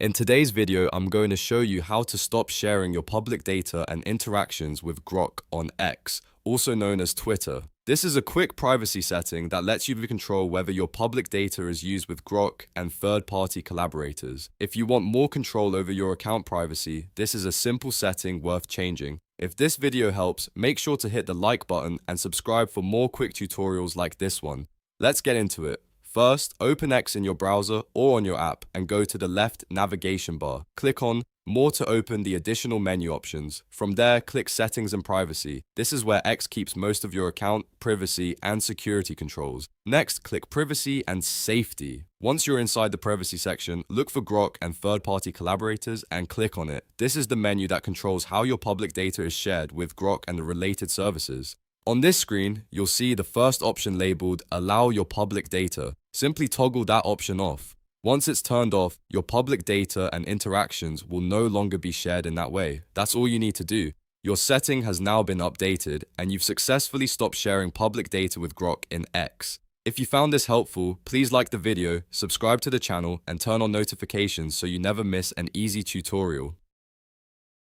In today's video, I'm going to show you how to stop sharing your public data and interactions with Grok on X, also known as Twitter. This is a quick privacy setting that lets you control whether your public data is used with Grok and third-party collaborators. If you want more control over your account privacy, this is a simple setting worth changing. If this video helps, make sure to hit the like button and subscribe for more quick tutorials like this one. Let's get into it. First, open X in your browser or on your app and go to the left navigation bar. Click on More to open the additional menu options. From there, click Settings and Privacy. This is where X keeps most of your account, privacy, and security controls. Next, click Privacy and Safety. Once you're inside the privacy section, look for Grok and third-party collaborators and click on it. This is the menu that controls how your public data is shared with Grok and the related services. On this screen, you'll see the first option labeled Allow your public data. Simply toggle that option off. Once it's turned off, your public data and interactions will no longer be shared in that way. That's all you need to do. Your setting has now been updated and you've successfully stopped sharing public data with Grok in X. If you found this helpful, please like the video, subscribe to the channel, and turn on notifications so you never miss an easy tutorial.